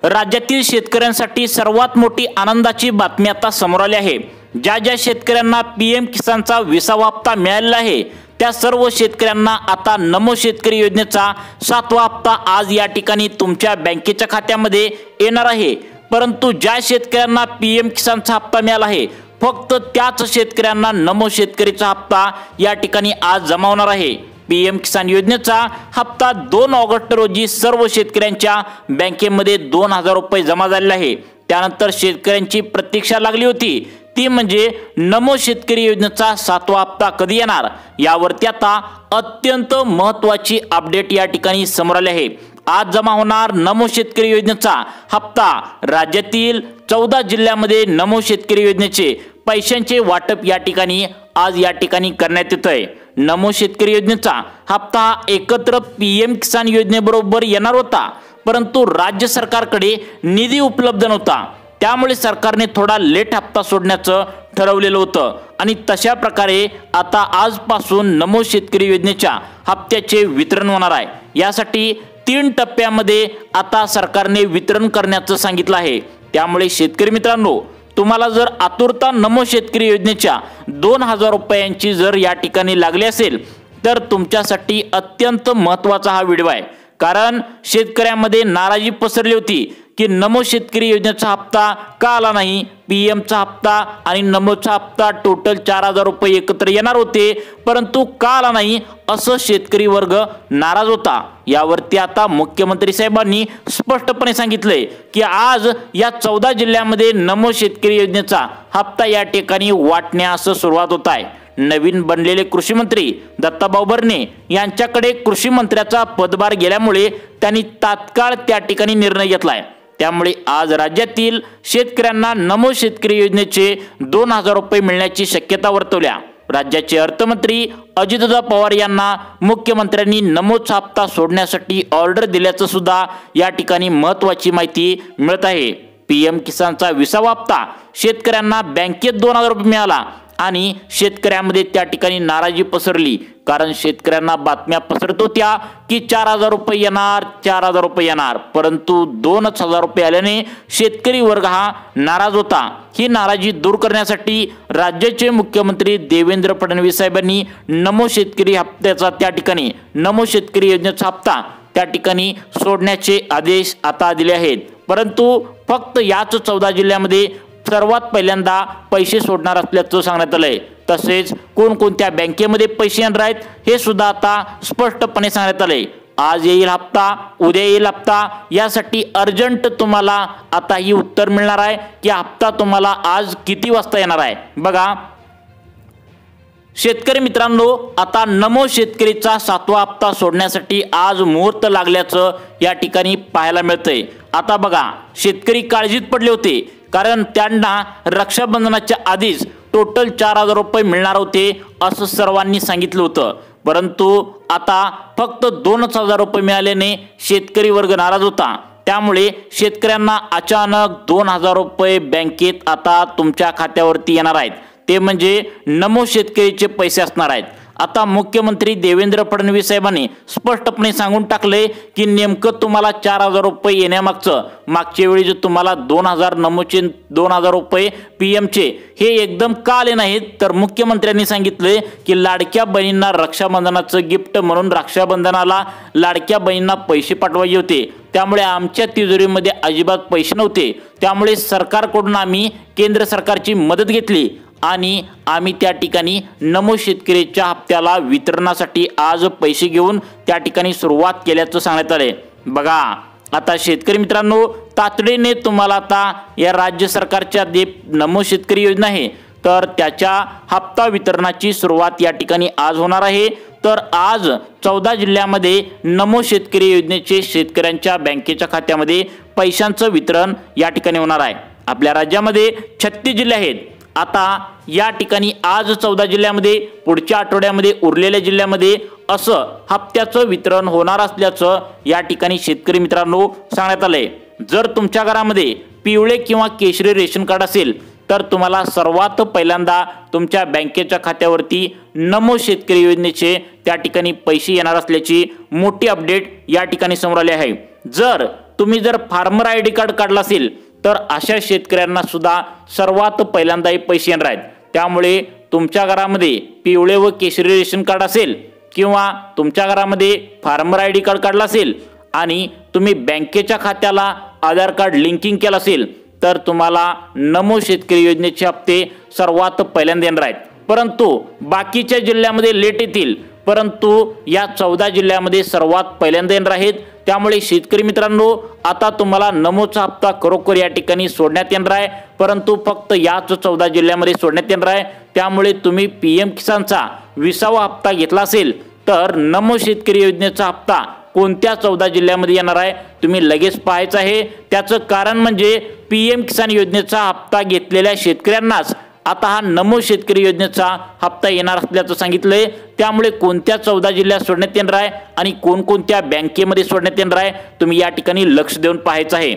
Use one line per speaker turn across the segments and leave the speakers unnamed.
राज्यातील शेतकऱ्यांसाठी सर्वात मोठी आनंदाची बातमी आता समोर आली आहे। ज्या शेतकऱ्यांना पीएम किसानचा 20वा हप्ता मिळालेला आहे त्या सर्व शेतकऱ्यांना आता नमो शेतकरी योजनेचा 7वा हप्ता आज या ठिकाणी तुमच्या बँकेच्या खात्यामध्ये येणार आहे। परंतु ज्या शेतकऱ्यांना पीएम किसानचा हप्ता मिळाला आहे फक्त त्याच शेतकऱ्यांना नमो शेतकरीचा हप्ता या ठिकाणी आज जमा होणार आहे। पीएम किसान योजनेचा हप्ता 2 ऑगस्ट रोजी सर्व शेतकऱ्यांच्या बँकेमध्ये 2000 रुपये जमा झालेले आहे। त्यानंतर शेतकऱ्यांची प्रतीक्षा लागली होती ती म्हणजे नमो शेतकरी योजनेचा 7वा हप्ता कधी येणार यावरती आता अत्यंत महत्त्वाची अपडेट या ठिकाणी समोर आली आहे। आज जमा होणार नमो शेतकरी योजनेचा हप्ता। राज्यातील 14 जिल्ह्यामध्ये नमो शेतकरी योजनेचे पैशांचे वाटप या ठिकाणी करण्यात येत आहे। नमो शेतकरी योजनेचा हप्ता एकत्र पीएम किसान योजनेबरोबर येणार होता, परंतु राज्य सरकारकडे निधी उपलब्ध नव्हता, त्यामुळे सरकारने थोडा लेट हप्ता सोडण्याचं ठरवलेलं होतं आणि तशा प्रकारे आता आजपासून नमो शेतकरी योजनेच्या हप्त्याचे वितरण होणार आहे। यासाठी 3 टप्प्यामध्ये आता सरकारने वितरण करण्याचं सांगितलं आहे। त्यामुळे शेतकरी मित्रांनो, तुम्हाला जर आतुरता नमो शेतकरी योजनेच्या 2000 रुपयांची जर या ठिकाणी लागली असेल तर तुमच्यासाठी अत्यंत महत्त्वाचा हा व्हिडिओ आहे। कारण शेतकऱ्यांमध्ये नाराजी पसरली होती की नमो शेतकरी योजनेचा हप्ता का आला नाही, पीएमचा हप्ता आणि नमोचा हप्ता टोटल 4000 रुपये एकत्र येणार होते परंतु का आला नाही असं शेतकरी वर्ग नाराज होता। यावरती आता मुख्यमंत्री साहेबांनी स्पष्टपणे सांगितले की आज या 14 जिल्ह्यामध्ये नमो शेतकरी योजनेचा हप्ता या ठिकाणी वाटण्यास सुरुवात होत आहे। नवीन बनलेले कृषी मंत्री दत्ताभाऊ भरणे यांच्याकडे कृषी मंत्र्याचा पदभार गेल्यामुळे त्यांनी तात्काळ त्या ठिकाणी निर्णय घेतलाय। त्यामुळे आज राज्यातील शेतकऱ्यांना नमो शेतकरी योजनेचे 2000 रुपये मिळण्याची शक्यता वर्तवल्या। राज्याचे अर्थमंत्री अजितदादा पवार यांना मुख्यमंत्र्यांनी नमोचा हप्ता सोडण्यासाठी ऑर्डर दिल्याचं सुद्धा या ठिकाणी महत्त्वाची माहिती मिळत आहे। पीएम किसानचा 20वा हप्ता शेतकऱ्यांना बँकेत 2000 रुपये मिळाला आणि शेतकऱ्यांमध्ये त्या ठिकाणी नाराजी पसरली, कारण शेतकऱ्यांना बातम्या पसरत होत्या की 4000 रुपये येणार, 4000 रुपये येणार, परंतु 2000 रुपये आल्याने शेतकरी वर्ग हा नाराज होता। ही नाराजी दूर करण्यासाठी राज्याचे मुख्यमंत्री देवेंद्र फडणवीस साहेबांनी नमो शेतकरी हप्त्याचा त्या ठिकाणी नमो शेतकरी योजनेचा हप्ता त्या ठिकाणी सोडण्याचे आदेश आता दिले आहेत। परंतु फक्त याच 14 जिल्ह्यामध्ये सर्वात पहिल्यांदा पैसे सोडणार असल्याचं सांगण्यात आलंय। तसेच कोणकोणत्या बँकेमध्ये पैसे येणार आहेत हे सुद्धा आता स्पष्टपणे सांगण्यात आले। आज येईल हप्ता, उद्या येईल हप्ता, यासाठी अर्जंट तुम्हाला आता ही उत्तर मिळणार आहे की हप्ता तुम्हाला आज किती वाजता येणार आहे। बघा शेतकरी मित्रांनो, आता नमो शेतकरीचा 7वा हप्ता सोडण्यासाठी आज मुहूर्त लागल्याचं या ठिकाणी पाहायला मिळतंय। आता बघा शेतकरी काळजीत पडले होते, कारण त्यांना रक्षाबंधनाच्या आधीच टोटल 4000 रुपये मिळणार होते असं सर्वांनी सांगितलं होतं, परंतु आता फक्त 2000 रुपये मिळाल्याने शेतकरी वर्ग नाराज होता। त्यामुळे शेतकऱ्यांना अचानक 2000 रुपये बँकेत आता तुमच्या खात्यावरती येणार आहेत, ते म्हणजे नमो शेतकरीचे पैसे असणार आहेत। आता मुख्यमंत्री देवेंद्र फडणवीस साहेबांनी स्पष्टपणे सांगून टाकले की नेमकं तुम्हाला 4000 रुपये येण्यामागचं, मागच्या वेळी जे तुम्हाला 2000 नमोचे 2000 रुपये पीएमचे हे एकदम का आले नाहीत, तर मुख्यमंत्र्यांनी सांगितले की लाडक्या बहिणींना रक्षाबंधनाचं गिफ्ट म्हणून रक्षाबंधनाला लाडक्या बहिणींना पैसे पाठवायचे होते, त्यामुळे आमच्या तिजोरीमध्ये अजिबात पैसे नव्हते, त्यामुळे सरकारकडून आम्ही केंद्र सरकारची मदत घेतली आणि आम्ही त्या ठिकाणी नमो शेतकरीच्या हप्त्याला वितरणासाठी आज पैसे घेऊन त्या ठिकाणी सुरुवात केल्याचं सांगण्यात आले। बघा आता शेतकरी मित्रांनो, तातडीने तुम्हाला आता या राज्य सरकारच्या नमो शेतकरी योजना आहे तर त्याच्या हप्ता वितरणाची सुरुवात या ठिकाणी आज होणार आहे। तर आज 14 जिल्ह्यामध्ये नमो शेतकरी योजनेचे शेतकऱ्यांच्या बँकेच्या खात्यामध्ये पैशांचं वितरण या ठिकाणी होणार आहे। आपल्या राज्यामध्ये 36 जिल्हे आहेत। आता या ठिकाणी आज 14 जिल्ह्यामध्ये, पुढच्या आठवड्यामध्ये उरलेल्या जिल्ह्यामध्ये असं हप्त्याचं वितरण होणार असल्याचं या ठिकाणी शेतकरी मित्रांनो सांगण्यात आलंय। जर तुमच्या घरामध्ये पिवळे किंवा केशरी रेशन कार्ड असेल तर तुम्हाला सर्वात पहिल्यांदा तुमच्या बँकेच्या खात्यावरती नमो शेतकरी योजनेचे त्या ठिकाणी पैसे येणार असल्याची मोठी अपडेट या ठिकाणी समोर आली आहे। जर तुम्ही जर फार्मर ID कार्ड काढला असेल तर अशा शेतकऱ्यांना सुद्धा सर्वात पहिल्यांदा हे पैसे येणार आहेत। त्यामुळे तुमच्या घरामध्ये पिवळे व केशरी रेशन कार्ड असेल किंवा तुमच्या घरामध्ये फार्मर ID कार्ड काढला असेल आणि तुम्ही बँकेच्या खात्याला आधार कार्ड लिंकिंग केलं असेल तर तुम्हाला नमो शेतकरी योजनेचे हप्ते सर्वात पहिल्यांदा येणार आहेत। परंतु बाकीच्या जिल्ह्यामध्ये लेट येतील, परंतु या 14 जिल्ह्यामध्ये सर्वात पहिल्यांदा येणार आहेत। त्यामुळे शेतकरी मित्रांनो, आता तुम्हाला नमोचा हप्ता खरोखर या ठिकाणी सोडण्यात येणार आहे, परंतु फक्त याच 14 जिल्ह्यामध्ये सोडण्यात येणार आहे। त्यामुळे तुम्ही PM किसानचा 20वा हप्ता घेतला असेल तर नमो शेतकरी योजनेचा हप्ता कोणत्या 14 जिल्ह्यामध्ये येणार आहे तुम्ही लगेच पाहायचं आहे। त्याचं कारण म्हणजे PM किसान योजनेचा हप्ता घेतलेल्या शेतकऱ्यांनाच आता हा नमो शेतकरी योजनेचा हप्ता येणार असल्याचं सांगितलंय। त्यामुळे कोणत्या 14 जिल्ह्यात सोडण्यात येणार आहे आणि कोणकोणत्या बँकेमध्ये सोडण्यात येणार आहे तुम्ही या ठिकाणी लक्ष देऊन पाहायचं आहे।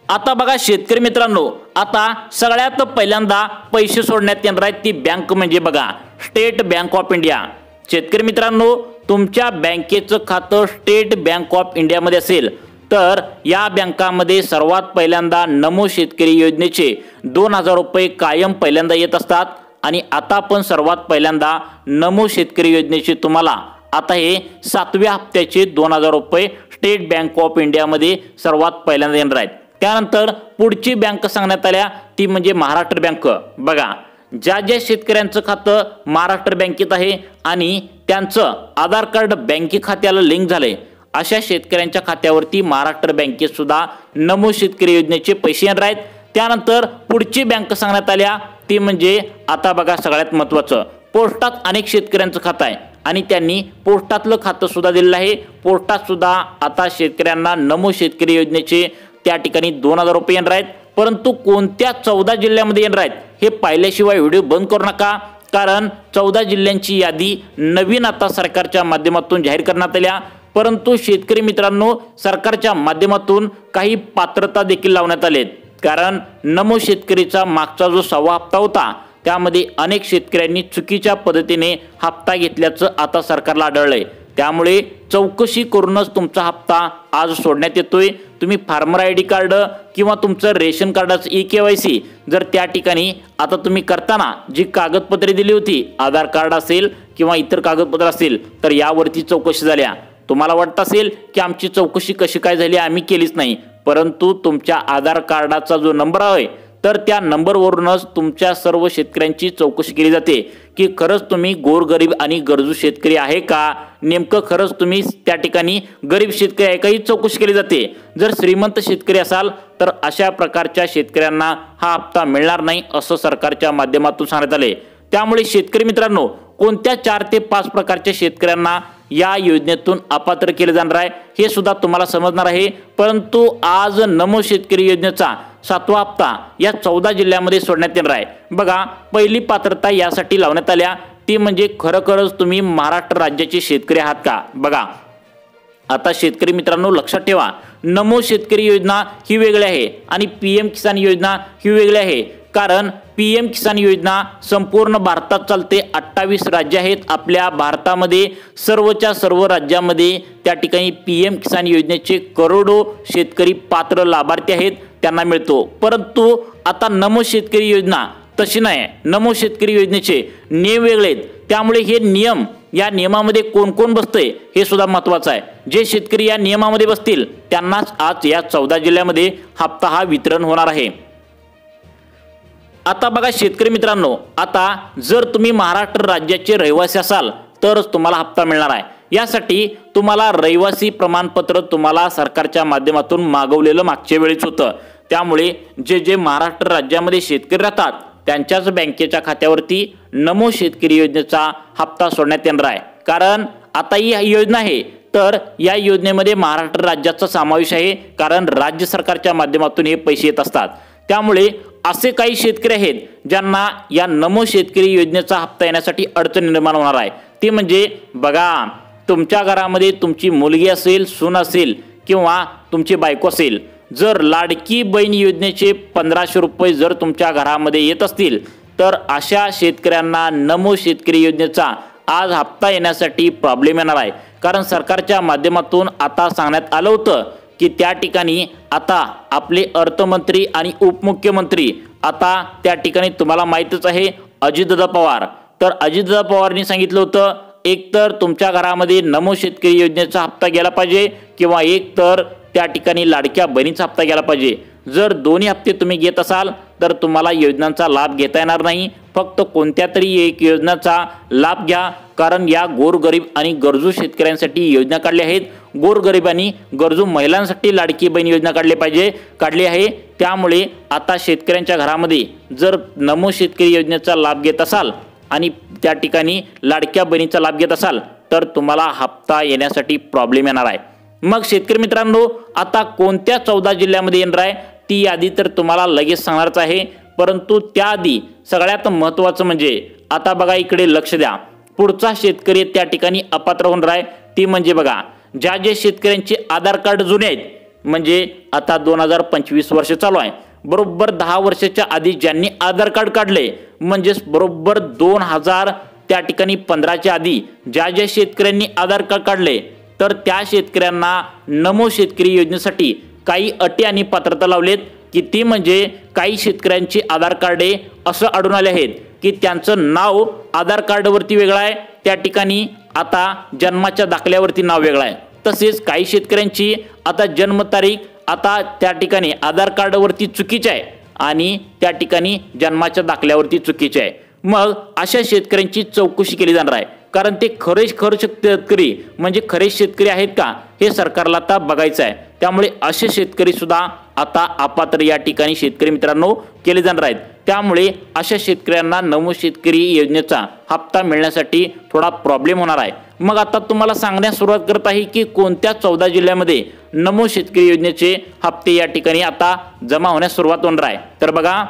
आता बघा शेतकरी मित्रांनो, आता सगळ्यात पहिल्यांदा पैसे सोडण्यात येणार आहेत ती बँक म्हणजे बघा स्टेट बँक ऑफ इंडिया। शेतकरी मित्रांनो, तुमच्या बँकेचं खातं स्टेट बँक ऑफ इंडियामध्ये असेल तर या बँकामध्ये सर्वात पहिल्यांदा नमो शेतकरी योजनेचे 2000 रुपये कायम पहिल्यांदा येत असतात आणि आता पण सर्वात पहिल्यांदा नमो शेतकरी योजनेचे तुम्हाला आता हे 7व्या हप्त्याचे 2000 रुपये स्टेट बँक ऑफ इंडियामध्ये सर्वात पहिल्यांदा येणार आहेत। त्यानंतर पुढची बँक सांगण्यात आल्या ती म्हणजे महाराष्ट्र बँक। बघा ज्या ज्या शेतकऱ्यांचं खातं महाराष्ट्र बँकेत आहे आणि त्यांचं आधार कार्ड बँके खात्याला लिंक झालंय अशा शेतकऱ्यांच्या खात्यावरती महाराष्ट्र बँकेत सुद्धा नमो शेतकरी योजनेचे पैसे येणार आहेत। त्यानंतर पुढची बँक सांगण्यात आल्या ती म्हणजे आता बघा सगळ्यात महत्त्वाचं, पोस्टात अनेक शेतकऱ्यांचं खातं आहे आणि त्यांनी पोस्टातलं खातं सुद्धा दिलेलं आहे। पोस्टात सुद्धा आता शेतकऱ्यांना नमो शेतकरी योजनेचे त्या ठिकाणी 2000 रुपये येणार आहेत, परंतु कोणत्या 14 जिल्ह्यामध्ये येणार आहेत हे पाहिल्याशिवाय व्हिडिओ बंद करू नका, कारण 14 जिल्ह्यांची यादी नवीन आता सरकारच्या माध्यमातून जाहीर करण्यात आल्या। परंतु शेतकरी मित्रांनो, सरकारच्या माध्यमातून काही पात्रता देखील लावण्यात आलेत, कारण नमो शेतकरीचा मागचा जो 6वा हप्ता होता त्यामध्ये अनेक शेतकऱ्यांनी चुकीच्या पद्धतीने हप्ता घेतल्याचं आता सरकारला आढळलंय। त्यामुळे चौकशी करूनच तुमचा हप्ता आज सोडण्यात येतोय। तुम्ही फार्मर ID कार्ड किंवा तुमचं रेशन कार्डाचं eKYC जर त्या ठिकाणी आता तुम्ही करताना जी कागदपत्रे दिली होती, आधार कार्ड असेल किंवा इतर कागदपत्र असेल तर यावरती चौकशी झाल्या। तुम्हाला वाटत असेल की आमची चौकशी कशी काय झाली, आम्ही केलीच नाही, परंतु तुमच्या आधार कार्डाचा जो नंबर आहे तर त्या नंबरवरूनच तुमच्या सर्व शेतकऱ्यांची चौकशी केली जाते की खरंच तुम्ही गोरगरीब आणि गरजू शेतकरी आहे का, नेमकं खरंच तुम्ही त्या ठिकाणी गरीब शेतकरी आहे का ही चौकशी केली जाते। जर श्रीमंत शेतकरी असाल तर अशा प्रकारच्या शेतकऱ्यांना हा हप्ता मिळणार नाही असं सरकारच्या माध्यमातून सांगण्यात आले। त्यामुळे शेतकरी मित्रांनो, कोणत्या 4 ते 5 प्रकारच्या शेतकऱ्यांना या योजनेतून अपात्र केले जाणार आहे हे सुद्धा तुम्हाला समजणार आहे। परंतु आज नमो शेतकरी योजनेचा 7वा हप्ता या 14 जिल्ह्यामध्ये सोडण्यात येणार आहे। बघा पहिली पात्रता यासाठी लावण्यात आल्या ती म्हणजे खरोखरच तुम्ही महाराष्ट्र राज्याचे शेतकरी आहात का। बघा आता शेतकरी मित्रांनो लक्षात ठेवा, नमो शेतकरी योजना ही वेगळी आहे आणि PM किसान योजना ही वेगळी आहे, कारण PM किसान योजना संपूर्ण भारतात चालते। 28 राज्य आहेत आपल्या भारतामध्ये, सर्वच्या सर्व राज्यामध्ये त्या ठिकाणी PM किसान योजनेचे करोडो शेतकरी पात्र लाभार्थी आहेत, त्यांना मिळतो। परंतु आता नमो शेतकरी योजना तशी नाही, नमो शेतकरी योजनेचे नियम वेगळे आहेत। त्यामुळे हे नियम, या नियमामध्ये कोण कोण बसतंय हे सुद्धा महत्त्वाचं आहे। जे शेतकरी या नियमामध्ये बसतील त्यांनाच आज या 14 जिल्ह्यामध्ये हप्ता हा वितरण होणार आहे। आता बघा शेतकरी मित्रांनो, आता जर तुम्ही महाराष्ट्र राज्याचे रहिवासी असाल तरच तुम्हाला हप्ता मिळणार आहे। यासाठी तुम्हाला रहिवासी प्रमाणपत्र तुम्हाला सरकारच्या माध्यमातून मागवलेलं मागच्या वेळेस होतं। त्यामुळे जे जे महाराष्ट्र राज्यामध्ये शेतकरी राहतात त्यांच्याच बँकेच्या खात्यावरती नमो शेतकरी योजनेचा हप्ता सोडण्यात येणार आहे, कारण आता ही योजना आहे तर या योजनेमध्ये महाराष्ट्र राज्याचा समावेश आहे, कारण राज्य सरकारच्या माध्यमातून हे पैसे येत असतात। त्यामुळे असे काही शेतकरी आहेत ज्यांना या नमो शेतकरी योजनेचा हप्ता येण्यासाठी अडचण निर्माण होणार आहे। ती म्हणजे बघा, तुमच्या घरामध्ये तुमची मुलगी असेल, सून असेल किंवा तुमची बायको असेल, जर लाडकी बहीण योजनेचे 1500 रुपये जर तुमच्या घरामध्ये येत असतील तर अशा शेतकऱ्यांना नमो शेतकरी योजनेचा आज हप्ता येण्यासाठी प्रॉब्लेम येणार आहे, कारण सरकारच्या माध्यमातून आता सांगण्यात आलं होतं की त्या ठिकाणी आता आपले अर्थमंत्री आणि उपमुख्यमंत्री आता त्या ठिकाणी तुम्हाला माहीतच आहे अजितदादा पवार, तर अजितदादा पवारांनी सांगितलं होतं एक तर तुमच्या घरामध्ये नमो शेतकरी योजनेचा हप्ता गेला पाहिजे किंवा एक तर त्या ठिकाणी लाडक्या बहिणीचा हप्ता गेला पाहिजे। जर दोन्ही हप्ते तुम्ही घेत असाल तर तुम्हाला योजनांचा लाभ घेता येणार नाही, फक्त कोणत्या तरी एक योजनेचा लाभ घ्या, कारण या गोरगरीब आणि गरजू शेतकऱ्यांसाठी योजना काढल्या आहेत। गोरगरीब आणि गरजू महिलांसाठी लाडकी बहीण योजना काढली आहे। त्यामुळे आता शेतकऱ्यांच्या घरामध्ये जर नमो शेतकरी योजनेचा लाभ घेत असाल आणि त्या ठिकाणी लाडक्या बहिणीचा लाभ घेत असाल तर तुम्हाला हप्ता येण्यासाठी प्रॉब्लेम येणार आहे। मग शेतकरी मित्रांनो, आता कोणत्या 14 जिल्ह्यामध्ये येणार आहे ती यादी तर तुम्हाला लगेच सांगणारच आहे, परंतु त्याआधी सगळ्यात महत्त्वाचं म्हणजे आता बघा इकडे लक्ष द्या, पुढचा शेतकरी त्या ठिकाणी अपात्र होणार आहे ती म्हणजे बघा ज्या शेतकऱ्यांचे आधार कार्ड जुने आहेत, म्हणजे आता 2025 वर्ष चालू आहे, बरोबर 10 वर्षाच्या आधी ज्यांनी आधार कार्ड काढले म्हणजे बरोबर 2000 त्या ठिकाणी 15च्या आधी ज्या शेतकऱ्यांनी आधार कार्ड काढले तर त्या शेतकऱ्यांना नमो शेतकरी योजनेसाठी काही अटी आणि पात्रता लावलेत की ती म्हणजे काही शेतकऱ्यांची आधार कार्डे असं आढळून आले आहेत की त्यांचं नाव आधार कार्डवरती वेगळं आहे, त्या ठिकाणी आता जन्माच्या दाखल्यावरती नाव वेगळं आहे। तसेच काही शेतकऱ्यांची आता जन्मतारीख आता त्या ठिकाणी आधार कार्डवरती चुकीची आहे आणि त्या ठिकाणी जन्माच्या दाखल्यावरती चुकीची आहे। मग अशा शेतकऱ्यांची चौकशी केली जाणार आहे, कारण ते खरे शेतकरी म्हणजे खरे शेतकरी आहेत का हे सरकारला आता बघायचं आहे। त्यामुळे असे शेतकरी सुद्धा आता अपात्र या ठिकाणी शेतकरी मित्रांनो केले जाणार आहेत। त्यामुळे अशा शेतकऱ्यांना नमो शेतकरी योजनेचा हप्ता मिळण्यासाठी थोडा प्रॉब्लेम होणार आहे। मग आता तुम्हाला सांगण्यास सुरुवात करत आहे की कोणत्या 14 जिल्ह्यामध्ये नमो शेतकरी योजनेचे हप्ते या ठिकाणी आता जमा होण्यास सुरुवात होणार आहे। तर बघा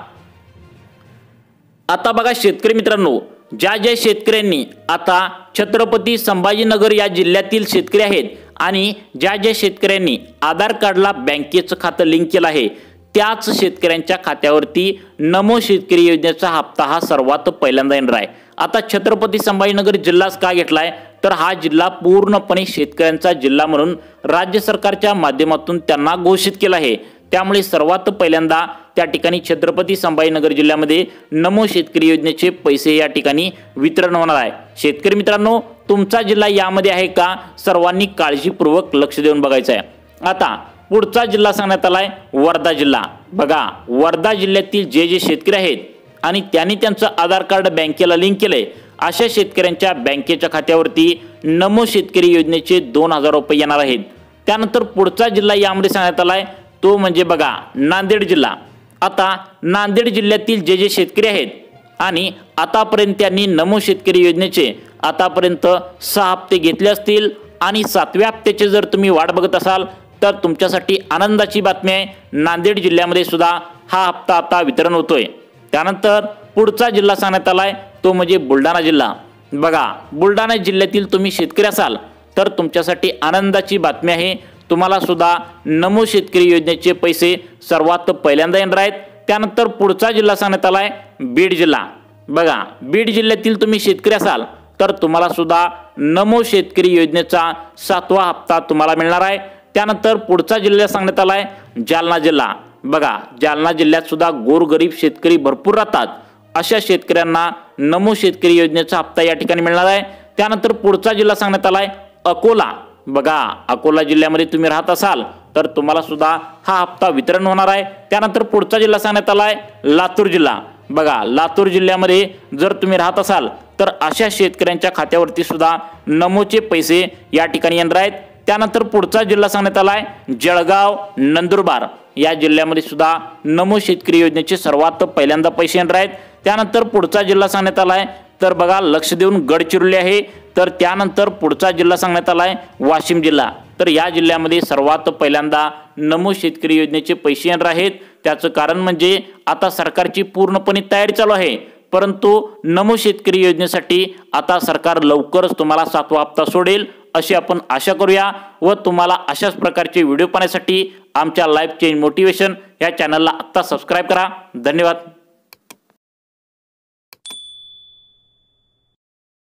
आता बघा शेतकरी मित्रांनो, ज्या शेतकऱ्यांनी आता छत्रपती संभाजीनगर या जिल्ह्यातील शेतकरी आहेत आणि ज्या शेतकऱ्यांनी आधार कार्डला बँकेचं खातं लिंक केलं आहे त्याच शेतकऱ्यांच्या खात्यावरती नमो शेतकरी योजनेचा हप्ता हा सर्वात पहिल्यांदा येणार आहे। आता छत्रपती संभाजीनगर जिल्हाच का घेतलाय तर हा जिल्हा पूर्णपणे शेतकऱ्यांचा जिल्हा म्हणून राज्य सरकारच्या माध्यमातून त्यांना घोषित केला आहे। त्यामुळे सर्वात पहिल्यांदा त्या ठिकाणी छत्रपती संभाजीनगर जिल्ह्यामध्ये नमो शेतकरी योजनेचे पैसे या ठिकाणी वितरण होणार आहे। शेतकरी मित्रांनो, तुमचा जिल्हा यामध्ये आहे का सर्वांनी काळजीपूर्वक लक्ष देऊन बघायचं आहे। आता पुढचा जिल्हा सांगण्यात आलाय वर्धा जिल्हा। बघा वर्धा जिल्ह्यातील जे शेतकरी आहेत आणि त्यांनी त्यांचं आधार कार्ड बँकेला लिंक केलंय अशा शेतकऱ्यांच्या बँकेच्या खात्यावरती नमो शेतकरी योजनेचे 2000 रुपये येणार आहेत। त्यानंतर पुढचा जिल्हा यामध्ये सांगण्यात आलाय तो म्हणजे बघा नांदेड जिल्हा। आता नांदेड जिल्ह्यातील जे शेतकरी आहेत आणि आतापर्यंत त्यांनी नमो शेतकरी योजनेचे आतापर्यंत 6 हप्ते घेतले असतील आणि 7व्या हप्त्याचे जर तुम्ही वाट बघत असाल तर तुमच्यासाठी आनंदाची बातमी आहे, नांदेड जिल्ह्यामध्ये सुद्धा हा हप्ता आता वितरण होतोय। त्यानंतर पुढचा जिल्हा सांगण्यात आलाय तो म्हणजे बुलढाणा जिल्हा। बघा बुलढाणा जिल्ह्यातील तुम्ही शेतकरी असाल तर तुमच्यासाठी आनंदाची बातमी आहे, तुम्हाला सुद्धा नमो शेतकरी योजनेचे पैसे सर्वात पहिल्यांदा येणार आहेत। त्यानंतर पुढचा जिल्हा सांगण्यात आलाय बीड जिल्हा। बघा बीड जिल्ह्यातील तुम्ही शेतकरी असाल तर तुम्हाला सुद्धा नमो शेतकरी योजनेचा 7वा हप्ता तुम्हाला मिळणार आहे। त्यानंतर पुढचा जिल्हा सांगण्यात आलाय जालना जिल्हा। बघा जालना जिल्ह्यात सुद्धा गोरगरीब शेतकरी भरपूर राहतात, अशा शेतकऱ्यांना नमो शेतकरी योजनेचा हप्ता या ठिकाणी मिळणार आहे। त्यानंतर पुढचा जिल्हा सांगण्यात आलाय अकोला। बघा अकोला जिल्ह्यामध्ये तुम्ही राहत असाल तर तुम्हाला सुद्धा हा हप्ता वितरण होणार आहे। त्यानंतर पुढचा जिल्हा सांगण्यात आलाय लातूर जिल्हा। बघा लातूर जिल्ह्यामध्ये जर तुम्ही राहत असाल तर अशा शेतकऱ्यांच्या खात्यावरती सुद्धा नमोचे पैसे या ठिकाणी येणार आहेत। त्यानंतर पुढचा जिल्हा सांगण्यात आलाय जळगाव नंदुरबार। या जिल्ह्यामध्ये सुद्धा नमो शेतकरी योजनेचे सर्वात पहिल्यांदा पैसे येणार आहेत। त्यानंतर पुढचा जिल्हा सांगण्यात आलाय तर बघा लक्ष देऊन गडचिरोली आहे। तर त्यानंतर पुढचा जिल्हा सांगण्यात आलाय वाशिम जिल्हा। तर या जिल्ह्यामध्ये सर्वात पहिल्यांदा नमो शेतकरी योजनेचे पैसे येणार आहेत। त्याचं कारण म्हणजे आता सरकारची पूर्णपणे तयारी चालू आहे, परंतु नमो शेतकरी योजनेसाठी आता सरकार लवकरच तुम्हाला 7वा हप्ता सोडेल अशी आपण आशा करूया। व तुम्हाला अशाच प्रकारचे व्हिडिओ पाहण्यासाठी आमच्या लाईफ चेंज मोटिवेशन या चॅनलला आत्ता सबस्क्राईब करा। धन्यवाद।